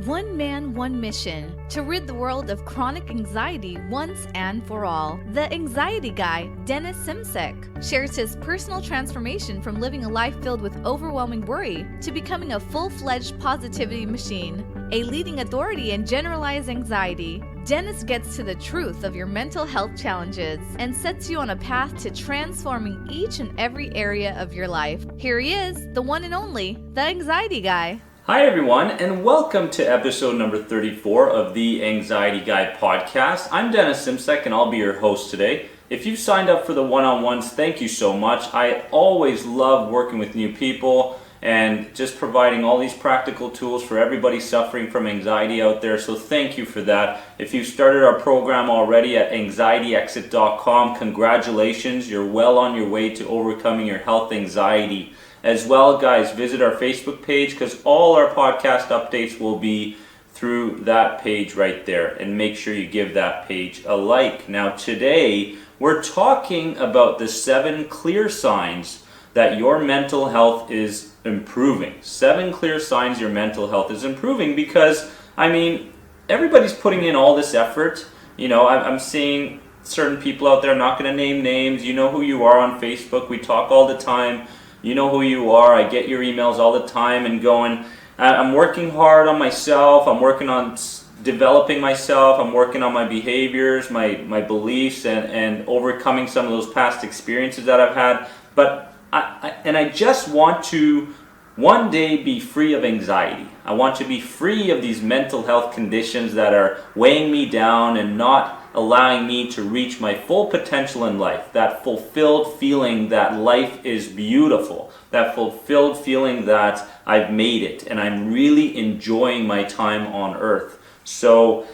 One man, one mission to rid the world of chronic anxiety once and for all. The anxiety guy, Dennis Simsek, shares his personal transformation from living a life filled with overwhelming worry to becoming a full-fledged positivity machine, a leading authority in generalized anxiety. Dennis gets to the truth of your mental health challenges and sets you on a path to transforming each and every area of your life. Here he is, the one and only, the anxiety guy. Hi everyone, and welcome to episode number 34 of the Anxiety Guy podcast. I'm Dennis Simsek and I'll be your host today. If you've signed up for the one-on-ones, thank you so much. I always love working with new people and just providing all these practical tools for everybody suffering from anxiety out there, so thank you for that. If you've started our program already at anxietyexit.com, congratulations, you're well on your way to overcoming your health anxiety. As well, guys, visit our Facebook page because all our podcast updates will be through that page right there, and make sure you give that page a like. Now today we're talking about the 7 clear signs that your mental health is improving. 7 clear signs your mental health is improving because, everybody's putting in all this effort. I'm seeing certain people out there, I'm not going to name names, you know who you are on Facebook, we talk all the time. You know who you are. I get your emails all the time and going, I'm working hard on myself. I'm working on developing myself. I'm working on my behaviors, my beliefs, and overcoming some of those past experiences that I've had. But I just want to one day be free of anxiety. I want to be free of these mental health conditions that are weighing me down and not allowing me to reach my full potential in life. That fulfilled feeling that life is beautiful. That fulfilled feeling that I've made it and I'm really enjoying my time on earth. So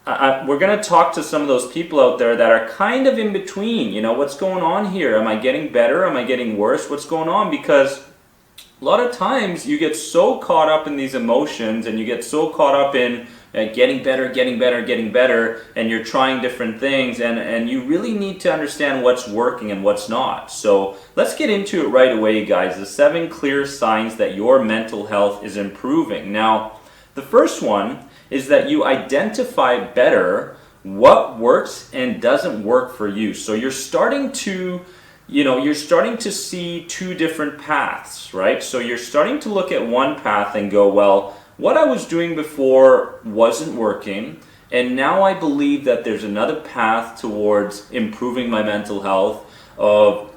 we're going to talk to some of those people out there that are kind of in between. What's going on here? Am I getting better? Am I getting worse? What's going on? Because a lot of times you get so caught up in these emotions and you get so caught up in getting better, and you're trying different things, and you really need to understand what's working and what's not. So let's get into it right away, guys. The 7 clear signs that your mental health is improving. Now, the first one is that you identify better what works and doesn't work for you. So you're starting to see 2 different paths, right? So you're starting to look at one path and go, well, what I was doing before wasn't working, and now I believe that there's another path towards improving my mental health, of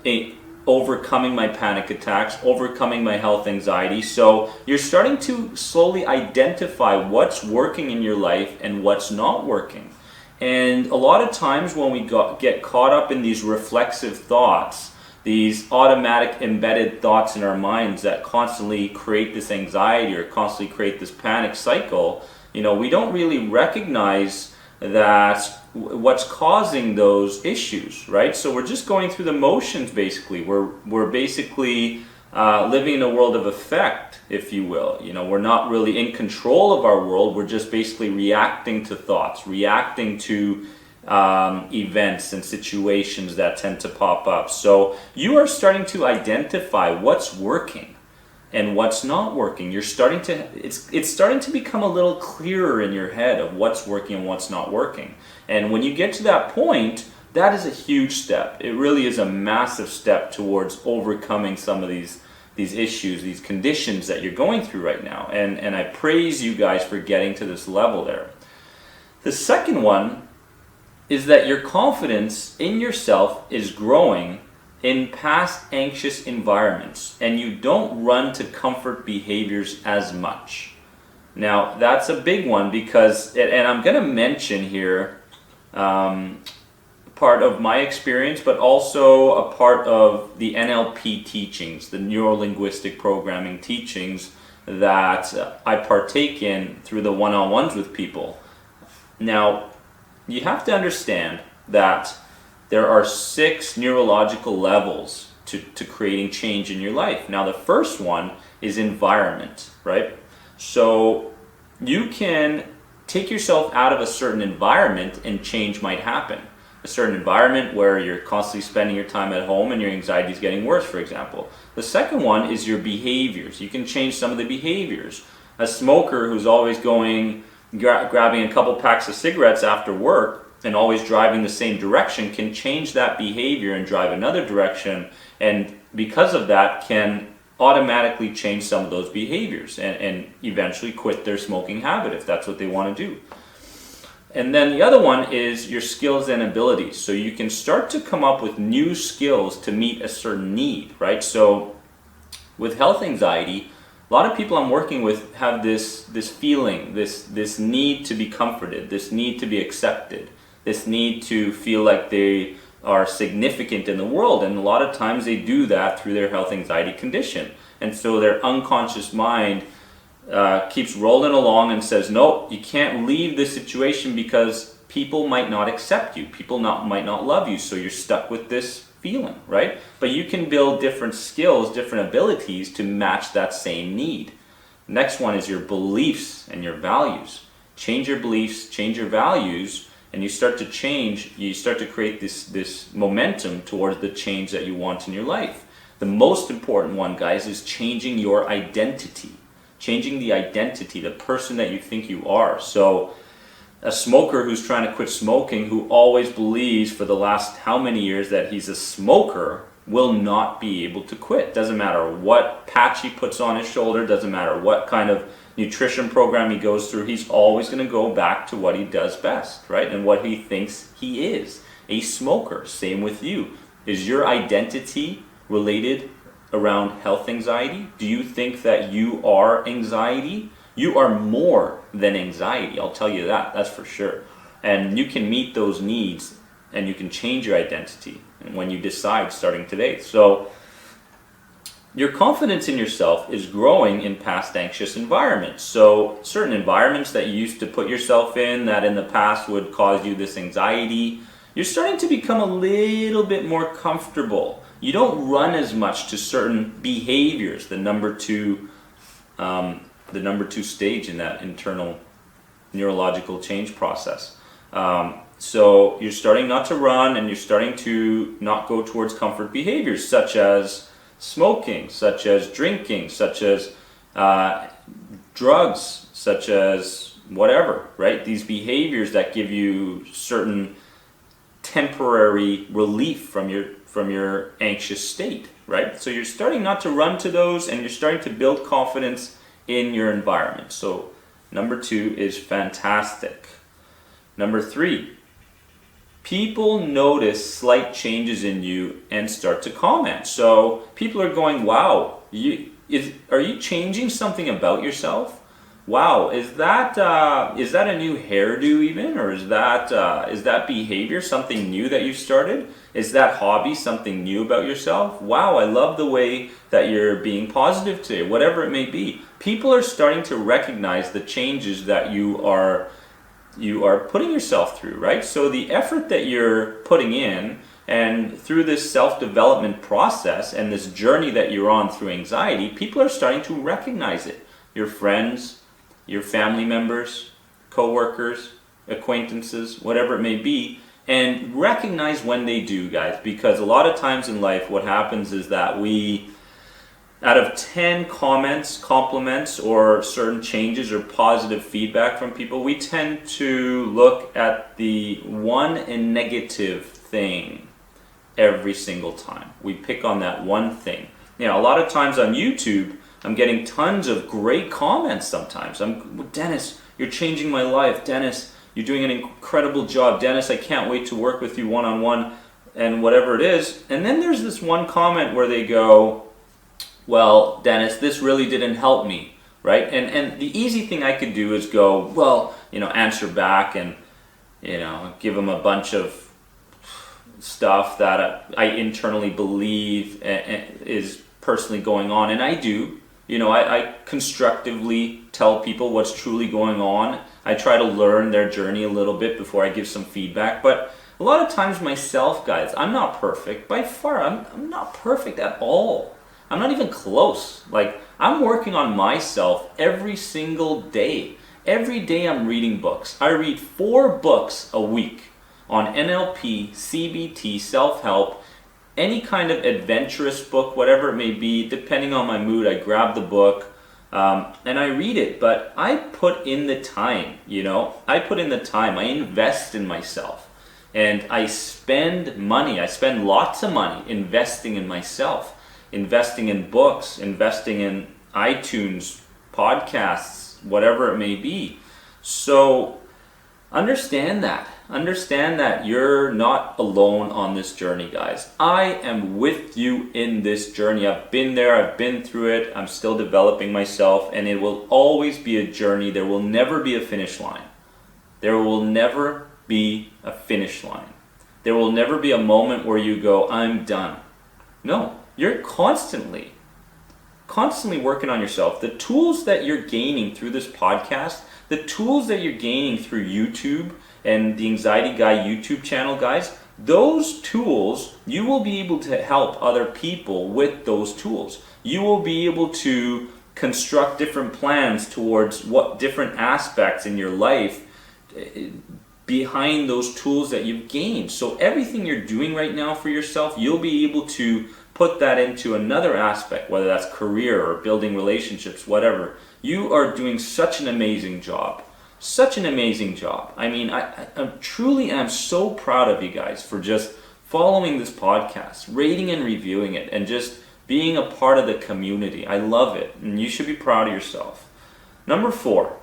overcoming my panic attacks, overcoming my health anxiety. So you're starting to slowly identify what's working in your life and what's not working. And a lot of times when we get caught up in these reflexive thoughts, these automatic embedded thoughts in our minds that constantly create this anxiety or constantly create this panic cycle, we don't really recognize that what's causing those issues, right? So we're just going through the motions basically. We're basically living in a world of effect, if you will. We're not really in control of our world. We're just basically reacting to thoughts, reacting to events and situations that tend to pop up. So you are starting to identify what's working and what's not working. It's starting to become a little clearer in your head of what's working and what's not working. And when you get to that point, that is a huge step. It really is a massive step towards overcoming some of these issues, these conditions that you're going through right now. And I praise you guys for getting to this level there. The second one is that your confidence in yourself is growing in past anxious environments, and you don't run to comfort behaviors as much. Now, that's a big one because, and I'm going to mention here part of my experience, but also a part of the NLP teachings, the neuro-linguistic programming teachings that I partake in through the one-on-ones with people. Now, you have to understand that there are 6 neurological levels to creating change in your life. Now, the first one is environment, right? So you can take yourself out of a certain environment and change might happen. A certain environment where you're constantly spending your time at home and your anxiety is getting worse, for example. The second one is your behaviors. You can change some of the behaviors. A smoker who's always grabbing a couple packs of cigarettes after work and always driving the same direction can change that behavior and drive another direction, and because of that can automatically change some of those behaviors and eventually quit their smoking habit if that's what they want to do. And then the other one is your skills and abilities. So you can start to come up with new skills to meet a certain need, right? So with health anxiety, a lot of people I'm working with have this feeling, this need to be comforted, this need to be accepted, this need to feel like they are significant in the world. And a lot of times they do that through their health anxiety condition. And so their unconscious mind keeps rolling along and says, no, you can't leave this situation because people might not accept you. People might not love you. So you're stuck with this feeling, right? But you can build different skills, different abilities to match that same need. Next one is your beliefs and your values. Change your beliefs, change your values, and you start to change, you start to create this momentum towards the change that you want in your life. The most important one, guys, is changing your identity. Changing the identity, the person that you think you are. So a smoker who's trying to quit smoking, who always believes for the last how many years that he's a smoker, will not be able to quit. Doesn't matter what patch he puts on his shoulder, doesn't matter what kind of nutrition program he goes through, he's always going to go back to what he does best, right? And what he thinks he is, a smoker. Same with you. Is your identity related around health anxiety? Do you think that you are anxiety? You are more than anxiety, I'll tell you that, that's for sure. And you can meet those needs and you can change your identity when you decide starting today. So your confidence in yourself is growing in past anxious environments. So certain environments that you used to put yourself in that in the past would cause you this anxiety, you're starting to become a little bit more comfortable. You don't run as much to certain behaviors, the number two stage in that internal neurological change process. So you're starting not to run, and you're starting to not go towards comfort behaviors such as smoking, such as drinking, such as drugs, such as whatever, right? These behaviors that give you certain temporary relief from your anxious state, right? So you're starting not to run to those, and you're starting to build confidence in your environment. So number 2 is fantastic. Number 3, people notice slight changes in you and start to comment. So people are going, wow, are you changing something about yourself? Wow, is that a new hairdo even, or is that behavior something new that you started? Is that hobby something new about yourself? Wow, I love the way that you're being positive today, whatever it may be. People are starting to recognize the changes that you are putting yourself through, right? So the effort that you're putting in, and through this self-development process and this journey that you're on through anxiety, people are starting to recognize it. Your friends, your family members, co-workers, acquaintances, whatever it may be, and recognize when they do, guys, because a lot of times in life what happens is that we, out of 10 comments, compliments, or certain changes or positive feedback from people, we tend to look at the one and negative thing every single time. We pick on that one thing. You know, a lot of times on YouTube, I'm getting tons of great comments sometimes. Dennis, you're changing my life. Dennis, you're doing an incredible job. Dennis, I can't wait to work with you one-on-one, and whatever it is. And then there's this one comment where they go, well, Dennis, this really didn't help me, right? And the easy thing I could do is go, well, answer back and, give them a bunch of stuff that I internally believe is personally going on. And I do. I constructively tell people what's truly going on. I try to learn their journey a little bit before I give some feedback. But a lot of times myself, guys, I'm not perfect. By far, I'm not perfect at all. I'm not even close. Like, I'm working on myself every single day. Every day I'm reading books. I read 4 books a week on NLP, CBT, self-help, any kind of adventurous book, whatever it may be. Depending on my mood, I grab the book. and I read it, but I put in the time, I put in the time, I invest in myself, and I spend money, I spend lots of money investing in myself, investing in books, investing in iTunes, podcasts, whatever it may be. So understand that you're not alone on this journey, guys. I am with you in this journey. I've been there, I've been through it, I'm still developing myself, and it will always be a journey. There will never be a finish line. There will never be a finish line. There will never be a moment where you go, I'm done. No, you're constantly working on yourself. The tools that you're gaining through this podcast, the tools that you're gaining through YouTube and the Anxiety Guy YouTube channel, guys, those tools, you will be able to help other people with those tools. You will be able to construct different plans towards what different aspects in your life behind those tools that you've gained. So everything you're doing right now for yourself, you'll be able to put that into another aspect, whether that's career or building relationships, whatever. You are doing such an amazing job. Such an amazing job. I mean, I'm truly am so proud of you guys for just following this podcast, rating and reviewing it, and just being a part of the community. I love it, and you should be proud of yourself. Number 4,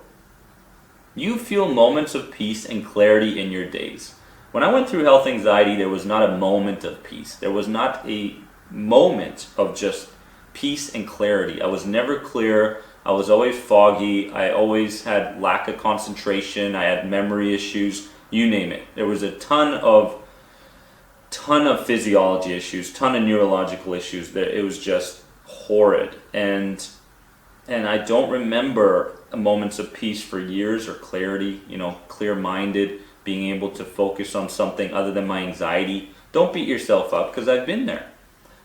you feel moments of peace and clarity in your days. When I went through health anxiety, there was not a moment of peace. There was not a moment of just peace and clarity. I was never clear. I was always foggy. I always had lack of concentration. I had memory issues, you name it. There was a ton of physiology issues, ton of neurological issues. That it was just horrid. And I don't remember moments of peace for years, or clarity, clear-minded, being able to focus on something other than my anxiety. Don't beat yourself up, because I've been there.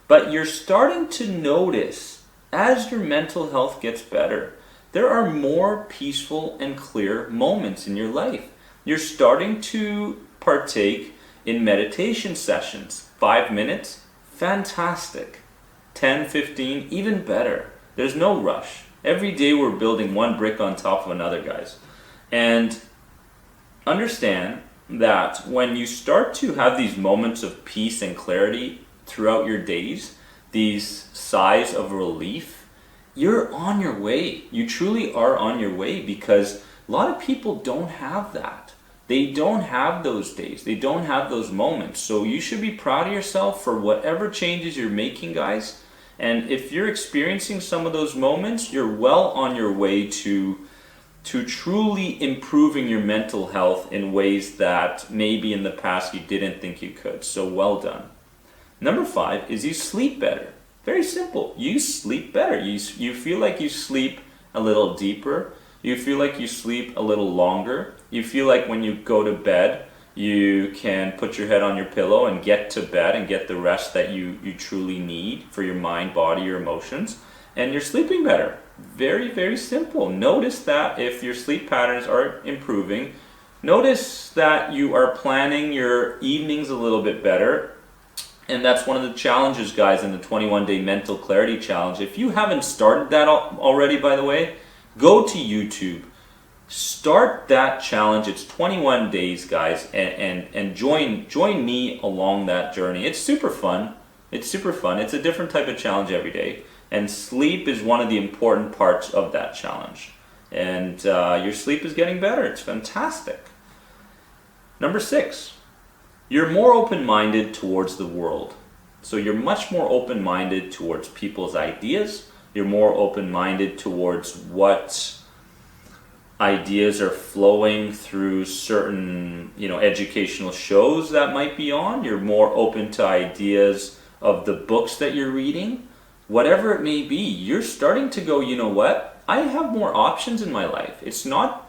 But you're starting to notice, as your mental health gets better, there are more peaceful and clear moments in your life. You're starting to partake in meditation sessions. 5 minutes, fantastic. 10, 15, even better. There's no rush. Every day we're building one brick on top of another, guys. And understand that when you start to have these moments of peace and clarity throughout your days, these sighs of relief, you're on your way. You truly are on your way, because a lot of people don't have that. They don't have those days. They don't have those moments. So you should be proud of yourself for whatever changes you're making, guys. And if you're experiencing some of those moments, you're well on your way to truly improving your mental health in ways that maybe in the past you didn't think you could. So well done. Number 5 is you sleep better. Very simple. You sleep better. You feel like you sleep a little deeper. You feel like you sleep a little longer. You feel like when you go to bed, you can put your head on your pillow and get to bed and get the rest that you truly need for your mind, body, your emotions. And you're sleeping better. Very, very simple. Notice that if your sleep patterns are improving, notice that you are planning your evenings a little bit better. And that's one of the challenges, guys, in the 21-day mental clarity challenge. If you haven't started that already, by the way, go to YouTube. Start that challenge. It's 21 days, guys, and join me along that journey. It's super fun. It's a different type of challenge every day. And sleep is one of the important parts of that challenge. And your sleep is getting better. It's fantastic. Number 6. You're more open-minded towards the world. So you're much more open-minded towards people's ideas. You're more open-minded towards what ideas are flowing through certain, educational shows that might be on. You're more open to ideas of the books that you're reading. Whatever it may be, you're starting to go, you know what? I have more options in my life.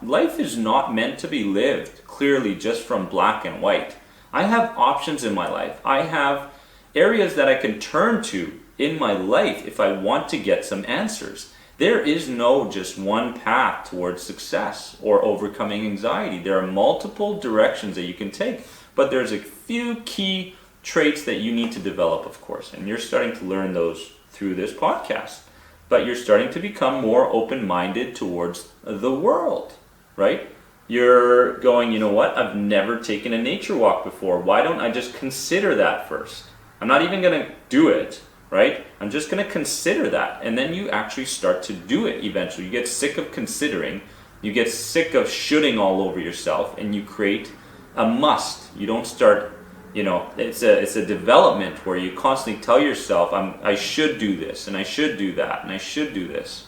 Life is not meant to be lived clearly just from black and white. I have options in my life. I have areas that I can turn to in my life if I want to get some answers. There is no just one path towards success or overcoming anxiety. There are multiple directions that you can take, but there's a few key traits that you need to develop, of course, and you're starting to learn those through this podcast. but you're starting to become more open-minded towards the world, right? You're going, you know what? I've never taken a nature walk before. Why don't I just consider that first? I'm not even going to do it, right? I'm just going to consider that. And then you actually start to do it eventually. You get sick of considering. You get sick of shoulding all over yourself, and you create a must. You don't start, it's a development where you constantly tell yourself, I should do this, and I should do that, and I should do this.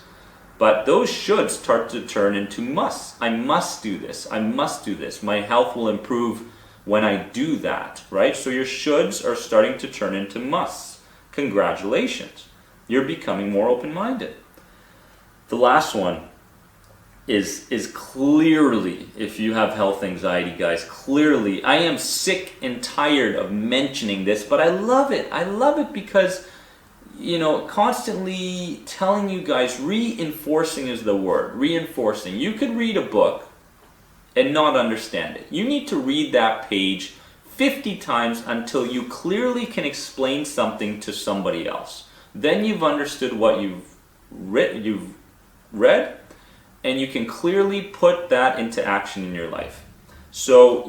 But those shoulds start to turn into musts. I must do this. I must do this. My health will improve when I do that, right? So your shoulds are starting to turn into musts. Congratulations. You're becoming more open-minded. The last one is clearly, if you have health anxiety, guys, clearly, I am sick and tired of mentioning this, but I love it. I love it because constantly telling you guys, reinforcing is the word, reinforcing. You could read a book and not understand it. You need to read that page 50 times until you clearly can explain something to somebody else. Then you've understood what you've read, and you can clearly put that into action in your life. So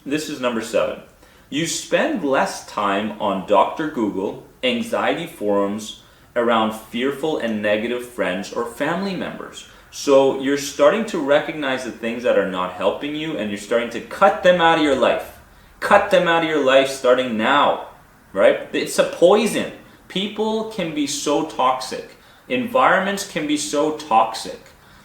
this is number 7. You spend less time on Dr. Google, anxiety forums, around fearful and negative friends or family members. So you're starting to recognize the things that are not helping you, and you're starting to cut them out of your life. Cut them out of your life starting now, right? It's a poison. People can be so toxic. Environments can be so toxic.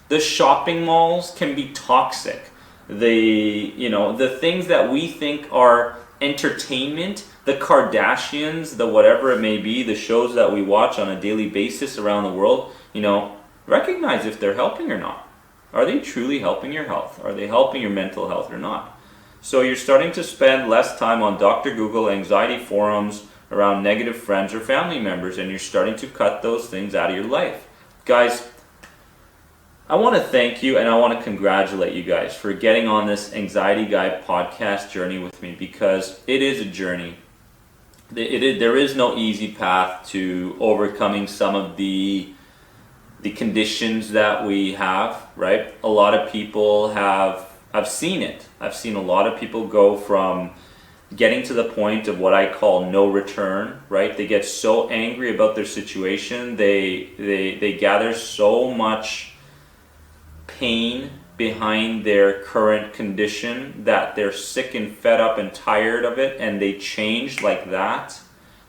The shopping malls can be toxic. The things that we think are entertainment, the Kardashians, the whatever it may be, the shows that we watch on a daily basis around the world, recognize if they're helping or not. Are they truly helping your health? Are they helping your mental health or not? So you're starting to spend less time on Dr. Google, anxiety forums, around negative friends or family members, and you're starting to cut those things out of your life. Guys, I want to thank you and I want to congratulate you guys for getting on this Anxiety Guy podcast journey with me, because it is a journey. There is no easy path to overcoming some of the conditions that we have, right? A lot of people I've seen it. I've seen a lot of people go from getting to the point of what I call no return, right? They get so angry about their situation, they gather so much pain behind their current condition that they're sick and fed up and tired of it, and they change like that.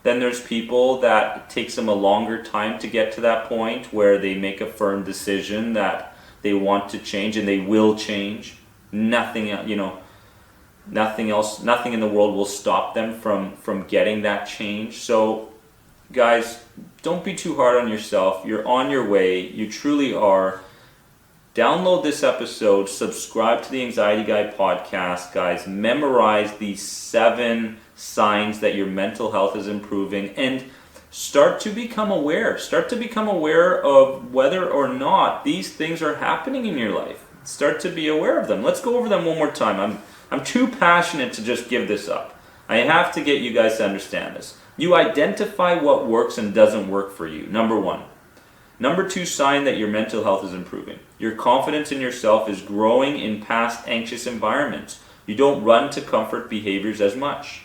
Then there's people that it takes them a longer time to get to that point where they make a firm decision that they want to change, and they will change. Nothing else nothing in the world will stop them from getting that change. So guys, don't be too hard on yourself. You're on your way. You truly are. Download this episode, subscribe to the Anxiety Guy podcast, guys. Memorize these 7 signs that your mental health is improving, and start to become aware. Start to become aware of whether or not these things are happening in your life. Start to be aware of them. Let's go over them one more time. I'm too passionate to just give this up. I have to get you guys to understand this. You identify what works and doesn't work for you. Number 1. Number 2 sign that your mental health is improving. Your confidence in yourself is growing in past anxious environments. You don't run to comfort behaviors as much.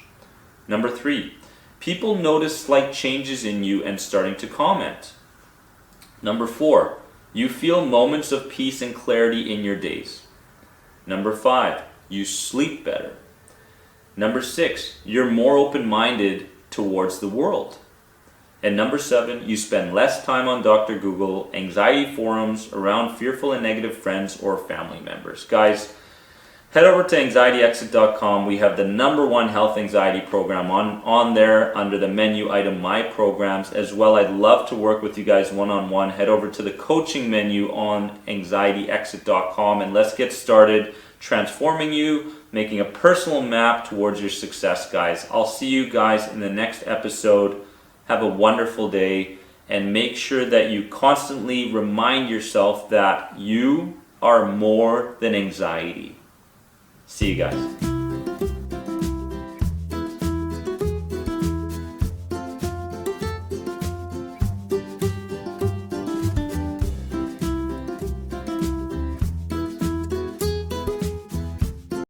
Number 3. People notice slight changes in you and starting to comment. Number 4. You feel moments of peace and clarity in your days. Number 5. You sleep better. Number 6. You're more open-minded towards the world. And number 7, you spend less time on Dr. Google, anxiety forums, around fearful and negative friends or family members. Guys, head over to anxietyexit.com. We have the #1 health anxiety program on there under the menu item My Programs. As well, I'd love to work with you guys one-on-one. Head over to the coaching menu on anxietyexit.com, and let's get started transforming you, making a personal map towards your success, guys. I'll see you guys in the next episode. Have a wonderful day, and make sure that you constantly remind yourself that you are more than anxiety. See you guys.